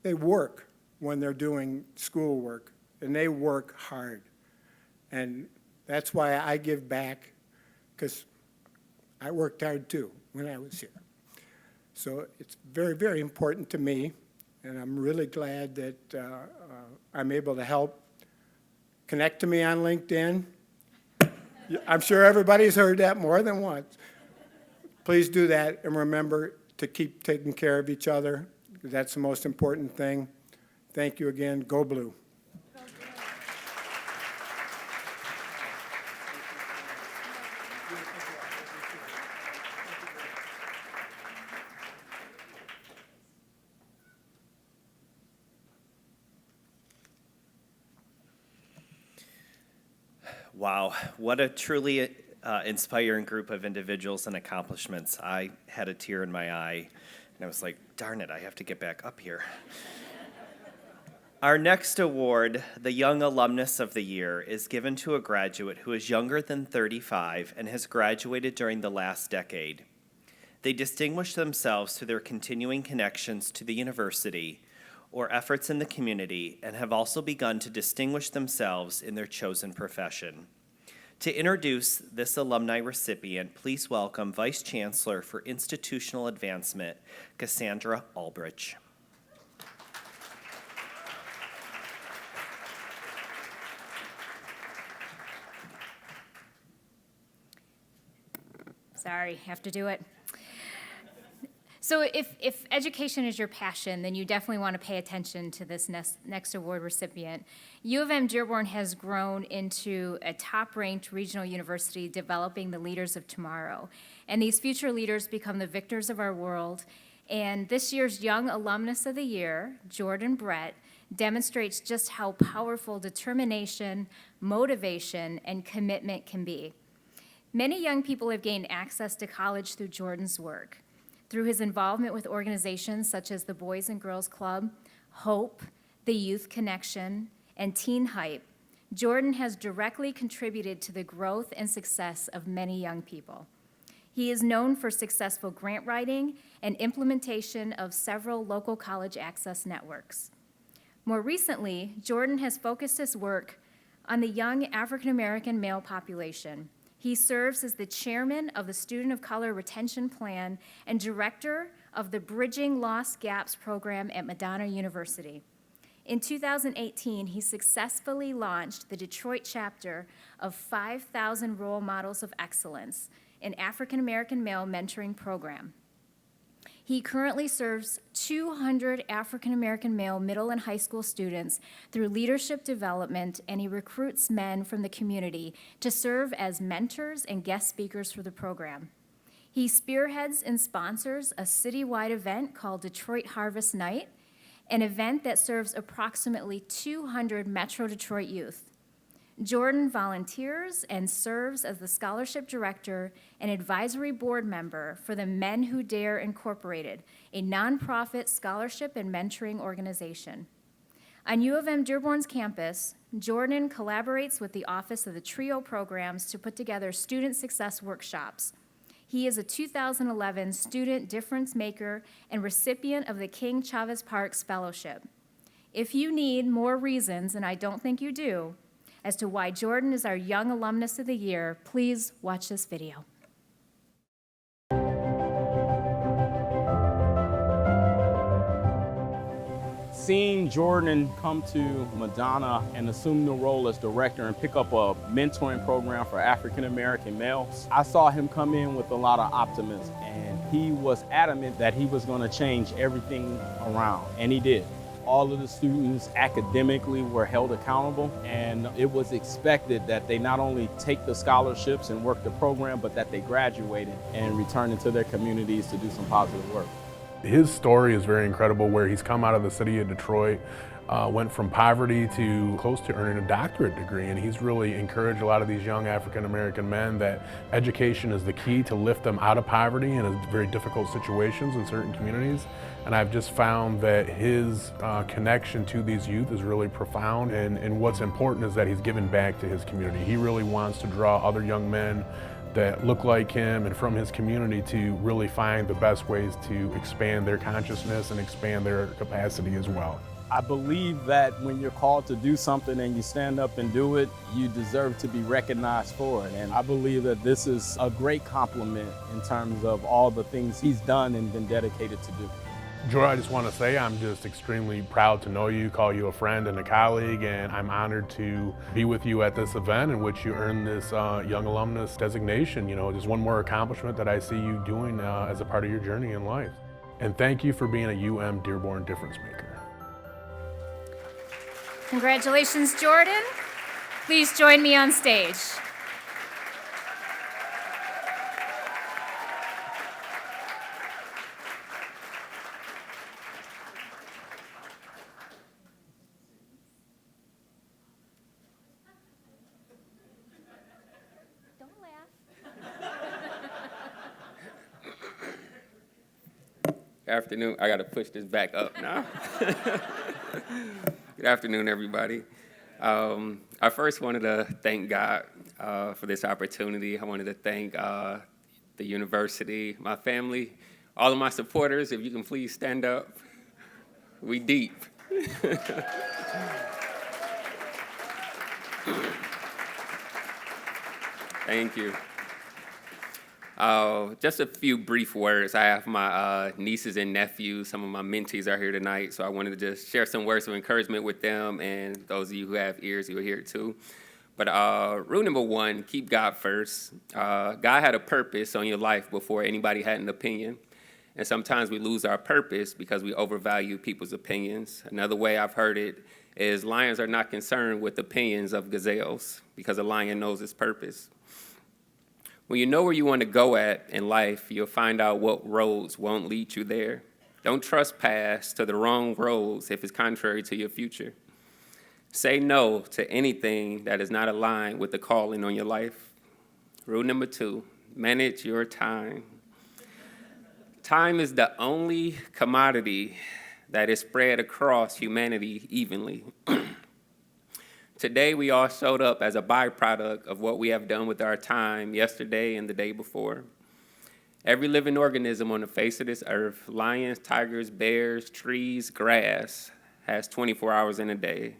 B: They work when they're doing schoolwork, and they work hard. And that's why I give back, because I worked hard too when I was here. So it's very, very important to me, and I'm really glad that I'm able to help. Connect to me on LinkedIn. I'm sure everybody's heard that more than once. Please do that, and remember to keep taking care of each other, because that's the most important thing. Thank you again. Go Blue.
A: Wow, what a truly inspiring group of individuals and accomplishments. I had a tear in my eye, and I was like, darn it, I have to get back up here. Our next award, the Young Alumnus of the Year, is given to a graduate who is younger than 35 and has graduated during the last decade. They distinguish themselves through their continuing connections to the university or efforts in the community, and have also begun to distinguish themselves in their chosen profession. To introduce this alumni recipient, please welcome Vice Chancellor for Institutional Advancement, Cassandra Albridge.
S: Sorry, have to do it. So if education is your passion, then you definitely want to pay attention to this next award recipient. U of M-Dearborn has grown into a top-ranked regional university developing the leaders of tomorrow. And these future leaders become the victors of our world. And this year's Young Alumnus of the Year, Jordan Brett, demonstrates just how powerful determination, motivation, and commitment can be. Many young people have gained access to college through Jordan's work. Through his involvement with organizations such as the Boys and Girls Club, HOPE, the Youth Connection, and Teen Hype, Jordan has directly contributed to the growth and success of many young people. He is known for successful grant writing and implementation of several local college access networks. More recently, Jordan has focused his work on the young African American male population. He serves as the chairman of the Student of Color Retention Plan and director of the Bridging Lost Gaps program at Madonna University. In 2018, he successfully launched the Detroit chapter of 5,000 Role Models of Excellence, an African American male mentoring program. He currently serves 200 African American male middle and high school students through leadership development, and he recruits men from the community to serve as mentors and guest speakers for the program. He spearheads and sponsors a citywide event called Detroit Harvest Night, an event that serves approximately 200 Metro Detroit youth. Jordan volunteers and serves as the scholarship director and advisory board member for the Men Who Dare Incorporated, a nonprofit scholarship and mentoring organization. On U of M-Dearborn's campus, Jordan collaborates with the Office of the TRIO programs to put together student success workshops. He is a 2011 Student Difference Maker and recipient of the King Chavez Parks Fellowship. If you need more reasons, and I don't think you do, as to why Jordan is our Young Alumnus of the Year, please watch this video.
T: Seeing Jordan come to Madonna and assume the role as director and pick up a mentoring program for African American males, I saw him come in with a lot of optimism, and he was adamant that he was going to change everything around, and he did. All of the students academically were held accountable, and it was expected that they not only take the scholarships and work the program, but that they graduated and returned into their communities to do some positive work.
U: His story is very incredible, where he's come out of the city of Detroit, went from poverty to close to earning a doctorate degree, and he's really encouraged a lot of these young African American men that education is the key to lift them out of poverty in very difficult situations in certain communities. And I've just found that his connection to these youth is really profound, and what's important is that he's given back to his community. He really wants to draw other young men that look like him and from his community to really find the best ways to expand their consciousness and expand their capacity as well.
T: I believe that when you're called to do something and you stand up and do it, you deserve to be recognized for it. And I believe that this is a great compliment in terms of all the things he's done and been dedicated to do.
U: Joy, I just want to say I'm just extremely proud to know you, call you a friend and a colleague, and I'm honored to be with you at this event in which you earned this Young Alumnus designation. You know, just one more accomplishment that I see you doing as a part of your journey in life. And thank you for being a UM-Dearborn difference maker.
S: Congratulations, Jordan. Please join me on stage.
V: Afternoon. I got to push this back up now. Good afternoon, everybody. I first wanted to thank God for this opportunity. I wanted to thank the university, my family, all of my supporters. If you can please stand up. We deep. Thank you. Just a few brief words. I have my nieces and nephews. Some of my mentees are here tonight, so I wanted to just share some words of encouragement with them, and those of you who have ears, you'll hear it too. But rule number one, keep God first. God had a purpose on your life before anybody had an opinion, and sometimes we lose our purpose because we overvalue people's opinions. Another way I've heard it is lions are not concerned with opinions of gazelles because a lion knows its purpose. When you know where you want to go at in life, you'll find out what roads won't lead you there. Don't trespass to the wrong roads if it's contrary to your future. Say no to anything that is not aligned with the calling on your life. Rule number two, manage your time. Time is the only commodity that is spread across humanity evenly. Today, we all showed up as a byproduct of what we have done with our time yesterday and the day before. Every living organism on the face of this earth, lions, tigers, bears, trees, grass, has 24 hours in a day.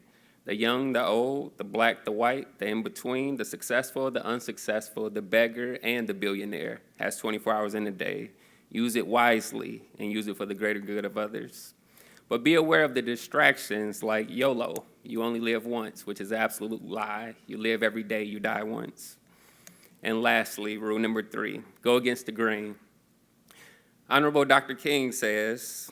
V: The young, the old, the black, the white, the in-between, the successful, the unsuccessful, the beggar, and the billionaire has 24 hours in a day. Use it wisely and use it for the greater good of others. But be aware of the distractions like YOLO, you only live once, which is an absolute lie. You live every day, you die once. And lastly, rule number three, go against the grain. Honorable Dr. King says,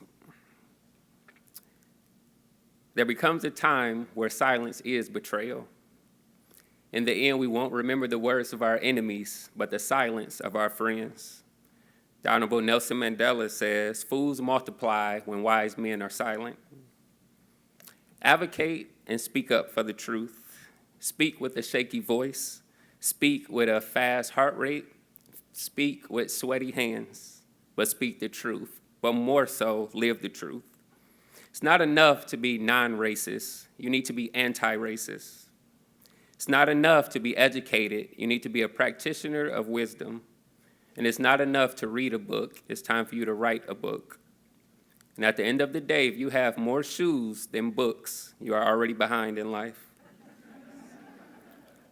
V: there becomes a time where silence is betrayal. In the end, we won't remember the words of our enemies, but the silence of our friends. The Honorable Nelson Mandela says, fools multiply when wise men are silent. Advocate and speak up for the truth. Speak with a shaky voice. Speak with a fast heart rate. Speak with sweaty hands, but speak the truth. But more so, live the truth. It's not enough to be non-racist. You need to be anti-racist. It's not enough to be educated. You need to be a practitioner of wisdom. And it's not enough to read a book. It's time for you to write a book. And at the end of the day, if you have more shoes than books, you are already behind in life.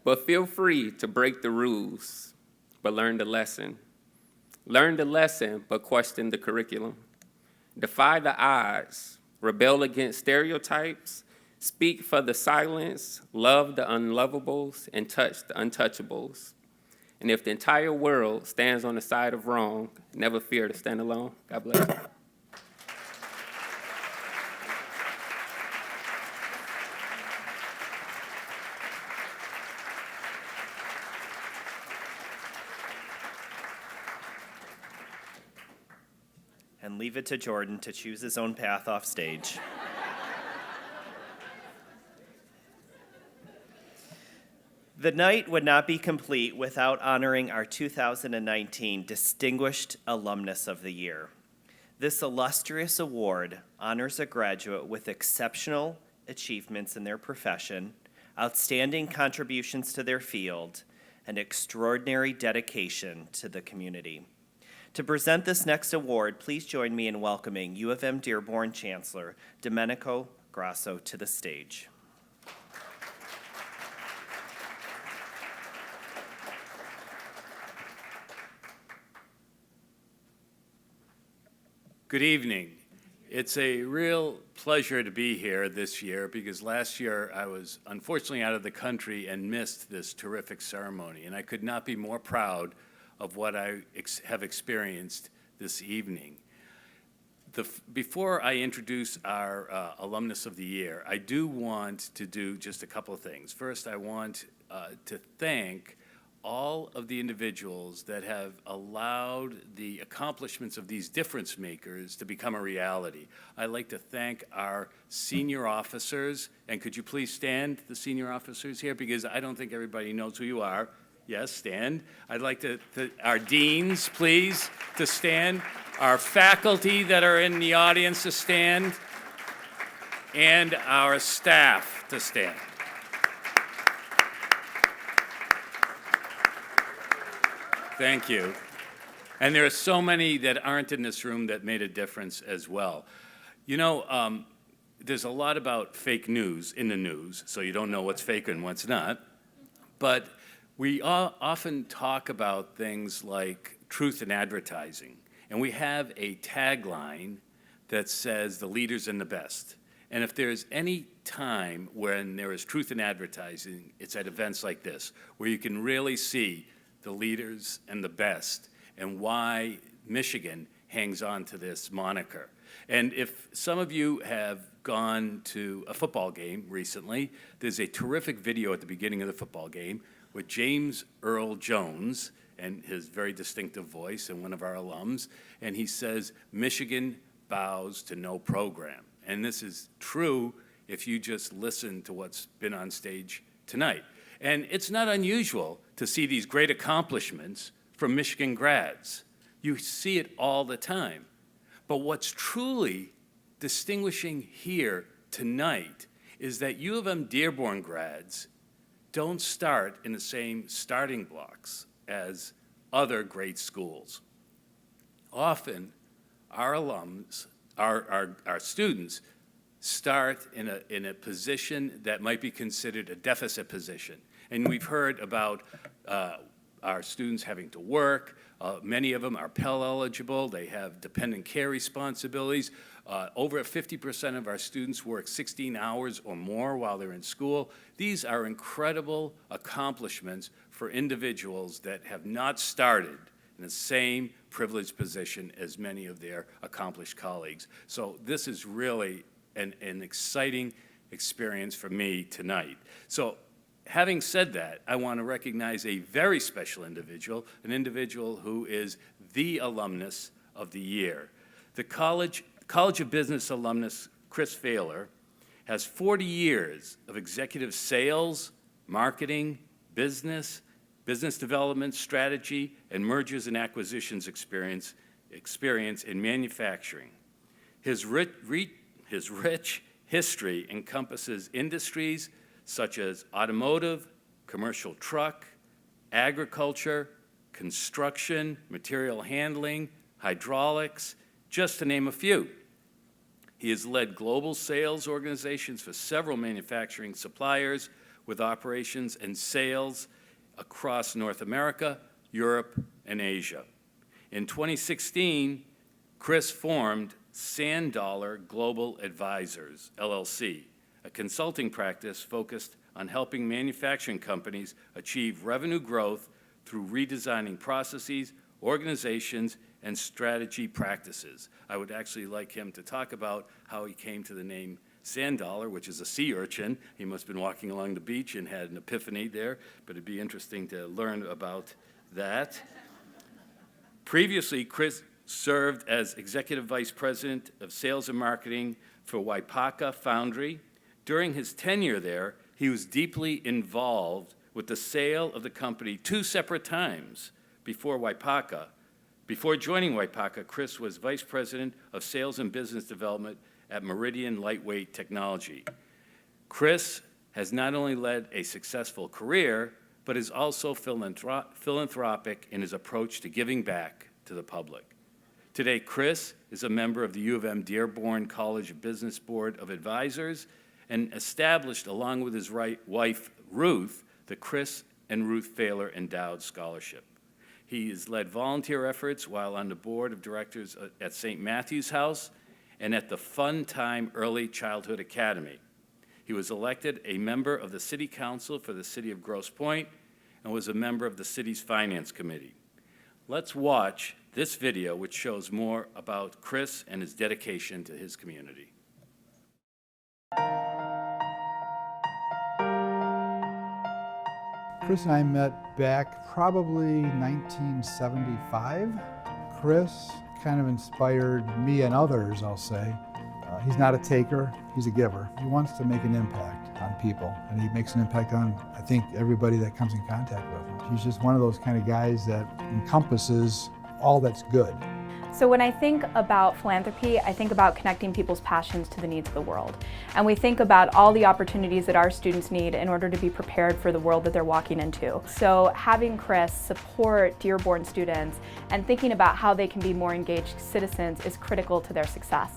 V: But feel free to break the rules, but learn the lesson. Learn the lesson, but question the curriculum. Defy the odds. Rebel against stereotypes. Speak for the silence. Love the unlovables and touch the untouchables. And if the entire world stands on the side of wrong, never fear to stand alone. God bless you.
A: and leave it to Jordan to choose his own path off stage. The night would not be complete without honoring our 2019 Distinguished Alumnus of the Year. This illustrious award honors a graduate with exceptional achievements in their profession, outstanding contributions to their field, and extraordinary dedication to the community. To present this next award, please join me in welcoming U of M-Dearborn Chancellor Domenico Grasso to the stage.
D: Good evening. It's a real pleasure to be here this year because last year I was unfortunately out of the country and missed this terrific ceremony, and I could not be more proud of what I have experienced this evening. Before I introduce our Alumnus of the Year, I do want to do just a couple of things. First, I want to thank all of the individuals that have allowed the accomplishments of these difference makers to become a reality. I'd like to thank our senior officers, and could you please stand, the senior officers here, because I don't think everybody knows who you are. Yes, stand. I'd like our deans, please, to stand. Our faculty that are in the audience to stand, and our staff to stand. Thank you. And there are so many that aren't in this room that made a difference as well. You know, there's a lot about fake news in the news, so you don't know what's fake and what's not. But we often talk about things like truth in advertising. And we have a tagline that says, the leaders and the best. And if there's any time when there is truth in advertising, it's at events like this, where you can really see the leaders and the best, and why Michigan hangs on to this moniker. And if some of you have gone to a football game recently, there's a terrific video at the beginning of the football game with James Earl Jones and his very distinctive voice and one of our alums, and he says, Michigan bows to no program. And this is true if you just listen to what's been on stage tonight. And it's not unusual to see these great accomplishments from Michigan grads. You see it all the time. But what's truly distinguishing here tonight is that U of M-Dearborn grads don't start in the same starting blocks as other great schools. Often, our alums, our students, start in a position that might be considered a deficit position. And we've heard about our students having to work. Many of them are Pell eligible. They have dependent care responsibilities. Over 50% of our students work 16 hours or more while they're in school. These are incredible accomplishments for individuals that have not started in the same privileged position as many of their accomplished colleagues. So this is really an exciting experience for me tonight. So having said that, I want to recognize a very special individual, an individual who is the alumnus of the year. The College of Business alumnus, Chris Failer, has 40 years of executive sales, marketing, business development, strategy, and mergers and acquisitions experience in manufacturing. His rich history encompasses industries such as automotive, commercial truck, agriculture, construction, material handling, hydraulics, just to name a few. He has led global sales organizations for several manufacturing suppliers with operations and sales across North America, Europe, and Asia. In 2016, Chris formed $1 Global Advisors, LLC, a consulting practice focused on helping manufacturing companies achieve revenue growth through redesigning processes, organizations, and strategy practices. I would actually like him to talk about how he came to the name $1, which is a sea urchin. He must have been walking along the beach and had an epiphany there, but it'd be interesting to learn about that. Previously, Chris served as Executive Vice President of Sales and Marketing for Waipaca Foundry. During his tenure there, he was deeply involved with the sale of the company 2 separate times before Waipaca. Before joining Waipaca, Chris was Vice President of Sales and Business Development at Meridian Lightweight Technology. Chris has not only led a successful career, but is also philanthropic in his approach to giving back to the public. Today, Chris is a member of the U of M-Dearborn College of Business Board of Advisors and established, along with his wife, Ruth, the Chris and Ruth Thaler Endowed Scholarship. He has led volunteer efforts while on the board of directors at St. Matthew's House and at the Fun Time Early Childhood Academy. He was elected a member of the City Council for the City of Grosse Pointe and was a member of the city's Finance Committee. Let's watch this video, which shows more about Chris and his dedication to his community.
E: Chris and I met back probably 1975. Chris kind of inspired me and others, I'll say. He's not a taker, he's a giver. He wants to make an impact on people, and he makes an impact on, I think, everybody that comes in contact with him. He's just one of those kind of guys that encompasses all that's good.
G: So when I think about philanthropy, I think about connecting people's passions to the needs of the world. And we think about all the opportunities that our students need in order to be prepared for the world that they're walking into. So having Chris support Dearborn students and thinking about how they can be more engaged citizens is critical to their success.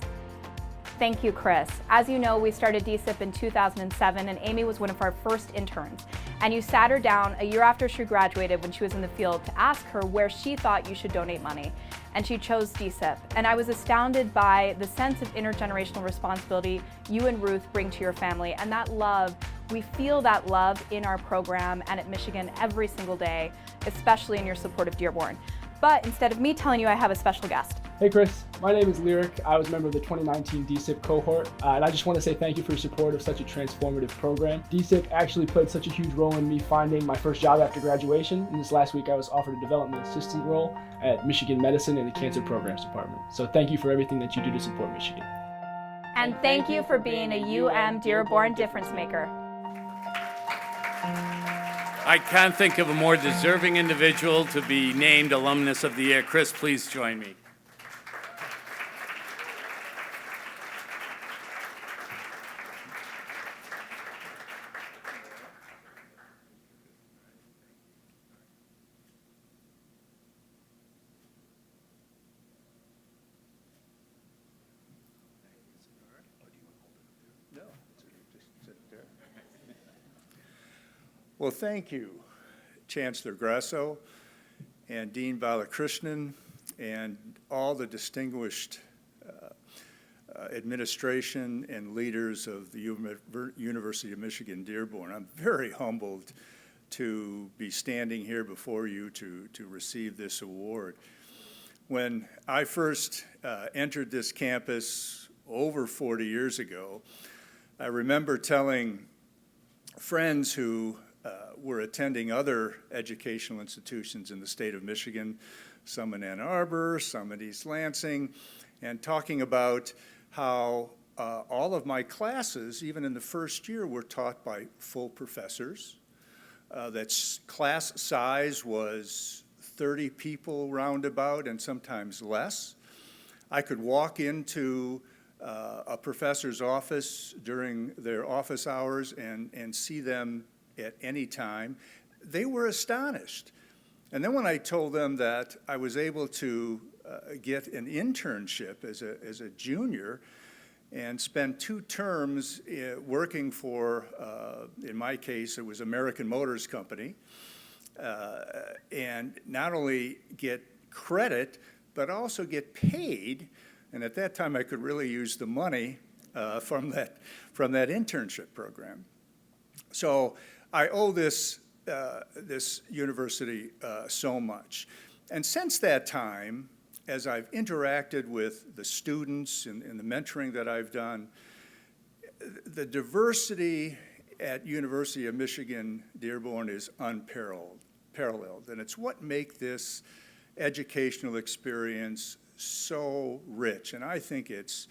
G: Thank you, Chris. As you know, we started DSIP in 2007, and Amy was one of our first interns. And you sat her down a year after she graduated when she was in the field to ask her where she thought you should donate money. And she chose DSIP. And I was astounded by the sense of intergenerational responsibility you and Ruth bring to your family. And that love, we feel that love in our program and at Michigan every single day, especially in your support of Dearborn. But instead of me telling you, I have a special guest.
W: Hey Chris, my name is Lyric. I was a member of the 2019 DSIP cohort, and I just want to say thank you for your support of such a transformative program. DSIP actually played such a huge role in me finding my first job after graduation, and this last week I was offered a development assistant role at Michigan Medicine in the Cancer Programs Department. So thank you for everything that you do to support Michigan.
G: And thank you for being a UM-Dearborn difference maker.
D: I can't think of a more deserving individual to be named Alumnus of the Year. Chris, please join me.
X: Well, thank you, Chancellor Grasso and Dean Balakrishnan and all the distinguished administration and leaders of the University of Michigan-Dearborn. I'm very humbled to be standing here before you to receive this award. When I first entered this campus over 40 years ago, I remember telling friends who were attending other educational institutions in the state of Michigan, some in Ann Arbor, some at East Lansing, and talking about how all of my classes, even in the first year, were taught by full professors. That class size was 30 people roundabout and sometimes less. I could walk into a professor's office during their office hours and see them at any time. They were astonished. And then when I told them that I was able to get an internship as a junior and spend 2 terms working for, in my case, it was American Motors Company, and not only get credit, but also get paid. And at that time, I could really use the money from that internship program. So I owe this university so much. And since that time, as I've interacted with the students and the mentoring that I've done, the diversity at University of Michigan-Dearborn is unparalleled. And it's what makes this educational experience so rich, and I think it's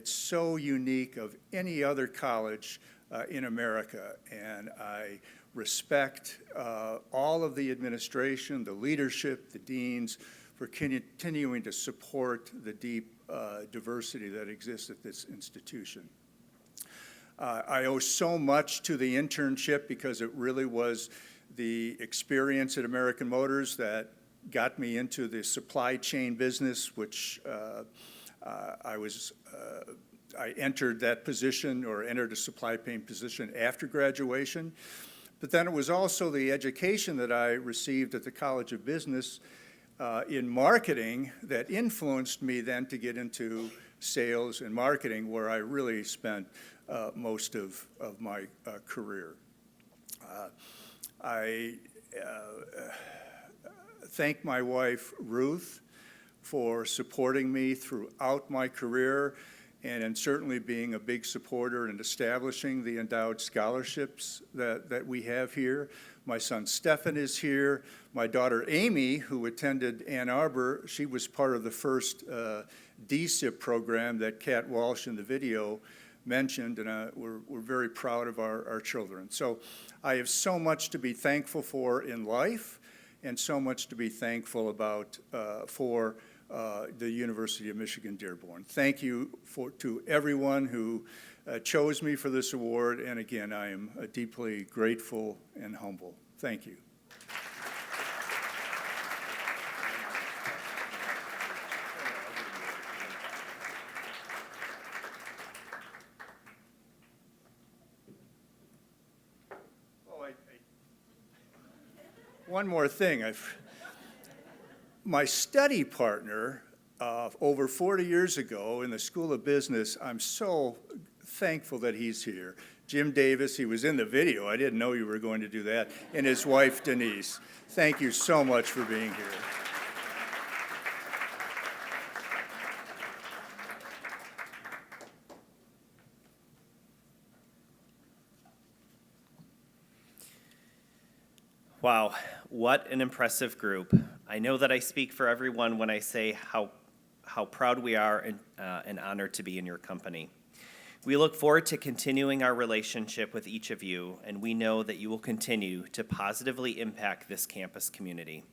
X: so unique of any other college in America. And I respect all of the administration, the leadership, the deans, for continuing to support the deep diversity that exists at this institution. I owe so much to the internship because it really was the experience at American Motors that got me into the supply chain business, which I entered that position, or entered a supply chain position after graduation. But then it was also the education that I received at the College of Business in marketing that influenced me then to get into sales and marketing, where I really spent most of my career. I thank my wife, Ruth, for supporting me throughout my career, and certainly being a big supporter in establishing the endowed scholarships that we have here. My son Stefan is here. My daughter Amy, who attended Ann Arbor, she was part of the first DSIP program that Kat Walsh in the video mentioned, and we're very proud of our children. So I have so much to be thankful for in life, and so much to be thankful about for the University of Michigan-Dearborn. Thank you to everyone who chose me for this award, and again, I am deeply grateful and humble. Thank you. One more thing. My study partner over 40 years ago in the School of Business, I'm so thankful that he's here. Jim Davis, he was in the video. I didn't know you were going to do that. And his wife, Denise. Thank you so much for being here.
A: Wow, what an impressive group. I know that I speak for everyone when I say how proud we are and honored to be in your company. We look forward to continuing our relationship with each of you, and we know that you will continue to positively impact this campus community.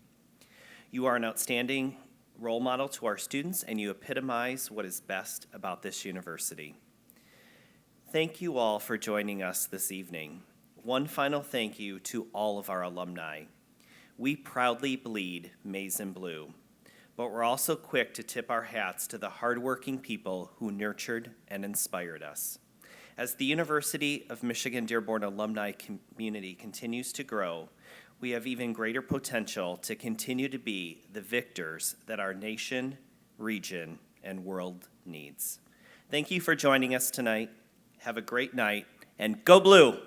A: You are an outstanding role model to our students, and you epitomize what is best about this university. Thank you all for joining us this evening. One final thank you to all of our alumni. We proudly bleed maize and blue, but we're also quick to tip our hats to the hardworking people who nurtured and inspired us. As the University of Michigan-Dearborn alumni community continues to grow, we have even greater potential to continue to be the victors that our nation, region, and world needs. Thank you for joining us tonight. Have a great night, and go blue!